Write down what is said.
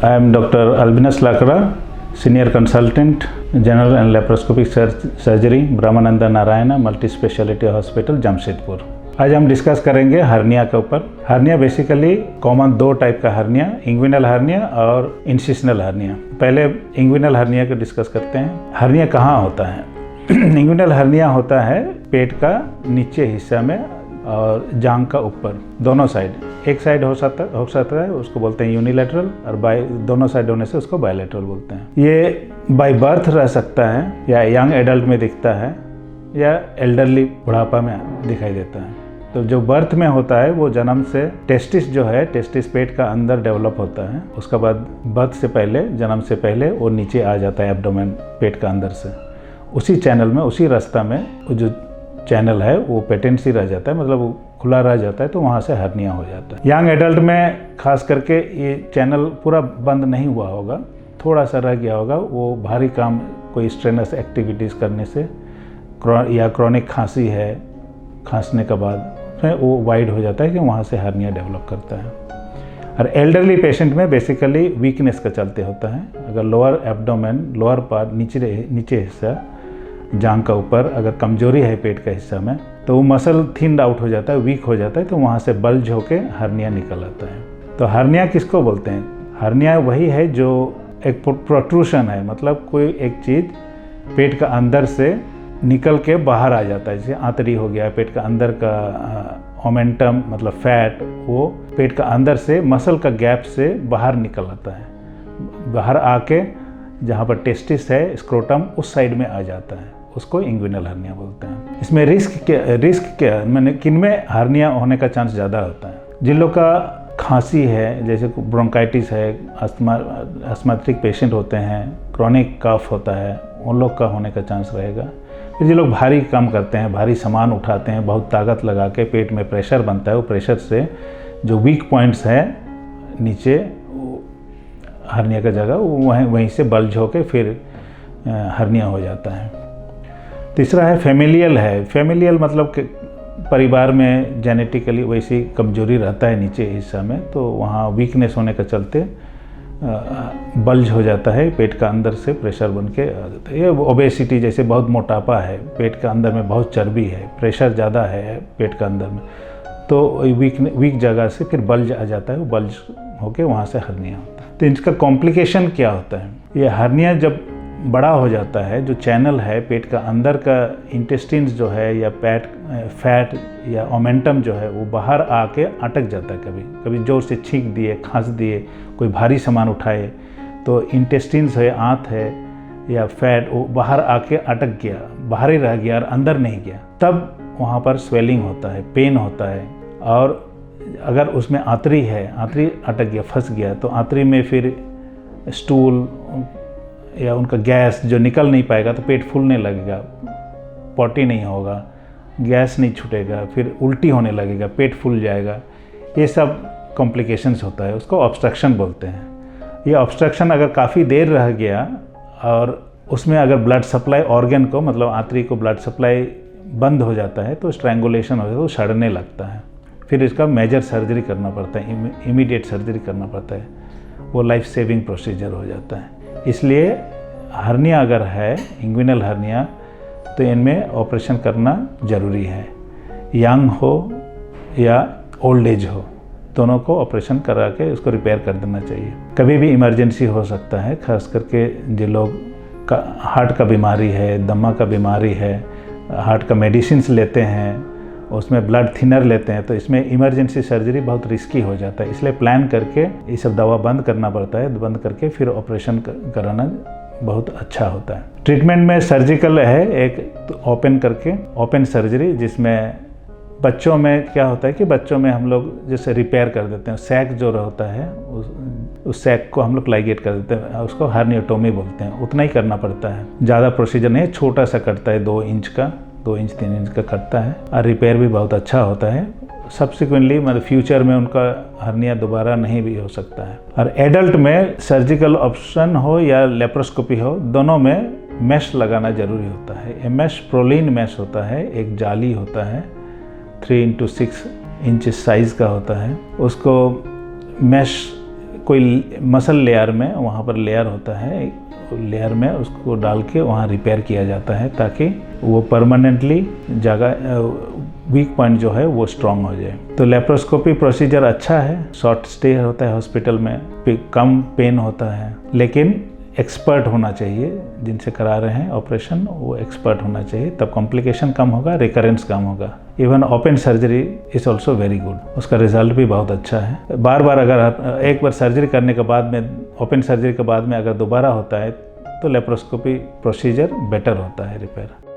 I am Dr. Albinas Lakra, Senior Consultant, General and Laparoscopic Surgery, Brahmanand Narayan multi speciality hospital Jamshedpur. आज हम discuss करेंगे hernia के ऊपर। Hernia basically common दो type का हर्निया, इंग्विनल हर्निया और इंसिशनल हर्निया। पहले इंग्विनल हर्निया को डिस्कस करते हैं। हर्निया कहाँ होता है? इंग्विनल हर्निया होता है पेट का नीचे हिस्सा में और जांघ का ऊपर, दोनों साइड। एक साइड हो सकता है उसको बोलते हैं यूनिलैटरल, और दोनों साइड होने से उसको बायलैटरल बोलते हैं। ये बाय बर्थ रह सकता है या यंग एडल्ट में दिखता है या एल्डरली बुढ़ापा में दिखाई देता है। तो जो बर्थ में होता है वो जन्म से टेस्टिस जो है, टेस्टिस पेट का अंदर डेवलप होता है। उसके बाद बर्थ से पहले, जन्म से पहले वो नीचे आ जाता है एब्डोमेन पेट का अंदर से। उसी चैनल में, उसी रास्ता में वो जो चैनल है वो पेटेंसी रह जाता है, मतलब वो खुला रह जाता है, तो वहाँ से हर्निया हो जाता है। यंग एडल्ट में खास करके ये चैनल पूरा बंद नहीं हुआ होगा, थोड़ा सा रह गया होगा। वो भारी काम, कोई स्ट्रेनस एक्टिविटीज़ करने से या क्रॉनिक खांसी है, खांसने के बाद फिर वो वाइड हो जाता है कि वहाँ से हर्निया डेवलप करता है। और एल्डरली पेशेंट में बेसिकली वीकनेस का चलते होता है। अगर लोअर एब्डोमेन, लोअर पार्ट, नीचे हिस्सा जांघ का ऊपर अगर कमजोरी है पेट का हिस्सा में, तो वो मसल थिन्ड आउट हो जाता है, वीक हो जाता है, तो वहाँ से बल्ज होके हर्निया निकल आता है। तो हर्निया किसको बोलते हैं? हर्निया वही है जो एक प्रोट्रूशन है, मतलब कोई एक चीज़ पेट का अंदर से निकल के बाहर आ जाता है। जैसे आंतड़ी हो गया, पेट का अंदर का ओमेंटम मतलब फैट, वो पेट का अंदर से मसल का गैप से बाहर निकल आता है। बाहर आके जहाँ पर टेस्टिस है, स्क्रोटम, उस साइड में आ जाता है, उसको इंग्विनल हर्निया बोलते हैं। इसमें रिस्क क्या मैंने किन में हर्निया होने का चांस ज़्यादा होता है? जिन लोग का खांसी है, जैसे ब्रोंकाइटिस है, अस्थमाटिक पेशेंट होते हैं, क्रॉनिक कफ होता है, उन लोग का होने का चांस रहेगा। फिर जो लोग भारी काम करते हैं, भारी सामान उठाते हैं, बहुत ताकत लगा के, पेट में प्रेशर बनता है, वो प्रेशर से जो वीक पॉइंट्स हैं नीचे हर्निया का जगह, वो वहीं से बल्ज होके फिर हर्निया हो जाता है। तीसरा है फेमिलियल है। फेमिलियल मतलब कि परिवार में जेनेटिकली वैसी कमजोरी रहता है नीचे हिस्सा में, तो वहाँ वीकनेस होने के चलते बल्ज हो जाता है, पेट का अंदर से प्रेशर बन के आ जाता है। ये ओबेसिटी, जैसे बहुत मोटापा है, पेट के अंदर में बहुत चर्बी है, प्रेशर ज़्यादा है पेट का अंदर में, तो वीक जगह से फिर बल्ज आ जाता है, वो बल्ज होके वहाँ से हर्निया होता है। तो इसका कॉम्प्लिकेशन क्या होता है? ये हर्निया जब बड़ा हो जाता है, जो चैनल है पेट का अंदर का, इंटेस्टिन्स जो है या फैट या ओमेंटम जो है, वो बाहर आके अटक जाता है। कभी जोर से छींक दिए, खांस दिए, कोई भारी सामान उठाए, तो इंटेस्टिन्स है, आंत है या फैट, वो बाहर आके अटक गया, बाहर ही रह गया और अंदर नहीं गया, तब वहाँ पर स्वेलिंग होता है, पेन होता है। और अगर उसमें आंतरी है, आंतरी अटक गया, फंस गया, तो आंतरी में फिर स्टूल या उनका गैस जो निकल नहीं पाएगा, तो पेट फूलने लगेगा, पॉटी नहीं होगा, गैस नहीं छूटेगा, फिर उल्टी होने लगेगा, पेट फूल जाएगा। ये सब कॉम्प्लिकेशंस होता है, उसको ऑब्स्ट्रक्शन बोलते हैं। ये ऑब्स्ट्रक्शन अगर काफ़ी देर रह गया और उसमें अगर ब्लड सप्लाई ऑर्गन को, मतलब आंतरी को ब्लड सप्लाई बंद हो जाता है, तो स्ट्रैंगुलेशन हो जाता है, वो सड़ने लगता है। फिर इसका मेजर सर्जरी करना पड़ता है, इमीडिएट सर्जरी करना पड़ता है, वो लाइफ सेविंग प्रोसीजर हो जाता है। इसलिए हर्निया अगर है, इंग्विनल हर्निया, तो इनमें ऑपरेशन करना ज़रूरी है। यंग हो या ओल्ड एज हो, दोनों को ऑपरेशन करा के उसको रिपेयर कर देना चाहिए। कभी भी इमरजेंसी हो सकता है, खास करके जिन लोग का हार्ट का बीमारी है, दमा का बीमारी है, हार्ट का मेडिसिन्स लेते हैं, उसमें ब्लड थिनर लेते हैं, तो इसमें इमरजेंसी सर्जरी बहुत रिस्की हो जाता है। इसलिए प्लान करके ये सब दवा बंद करना पड़ता है, बंद करके फिर ऑपरेशन कराना बहुत अच्छा होता है। ट्रीटमेंट में सर्जिकल है, एक तो ओपन करके ओपन सर्जरी, जिसमें बच्चों में क्या होता है कि बच्चों में हम लोग जैसे रिपेयर कर देते हैं, सैक जो होता है उस सैक को हम लोग लाइगेट कर देते हैं, उसको हर्नियोटोमी बोलते हैं। उतना ही करना पड़ता है, ज़्यादा प्रोसीजर नहीं है, छोटा सा कटता है, 2 इंच 3 इंच का कटता है, और रिपेयर भी बहुत अच्छा होता है। सब्सिक्वेंटली मतलब फ्यूचर में उनका हर्निया दोबारा नहीं भी हो सकता है। और एडल्ट में सर्जिकल ऑप्शन हो या लेप्रोस्कोपी हो, दोनों में मैश लगाना ज़रूरी होता है। ये मैश प्रोलीन मैश होता है, एक जाली होता है, 3 x 6 इंच साइज़ का होता है। उसको मैश कोई मसल लेयर में, वहाँ पर लेयर होता है, लेयर में उसको डाल के वहाँ रिपेयर किया जाता है ताकि वो परमानेंटली जगह वीक पॉइंट जो है वो स्ट्रांग हो जाए। तो लेप्रोस्कोपी प्रोसीजर अच्छा है, शॉर्ट स्टे होता है हॉस्पिटल में, कम पेन होता है, लेकिन एक्सपर्ट होना चाहिए। जिनसे करा रहे हैं ऑपरेशन वो एक्सपर्ट होना चाहिए, तब कॉम्प्लिकेशन कम होगा, रिकरेंस कम होगा। Even open surgery is also very good, उसका रिजल्ट भी बहुत अच्छा है। बार बार अगर एक बार सर्जरी करने के बाद में, ओपन सर्जरी के बाद में अगर दोबारा होता है तो लेप्रोस्कोपी प्रोसीजर बेटर होता है रिपेयर।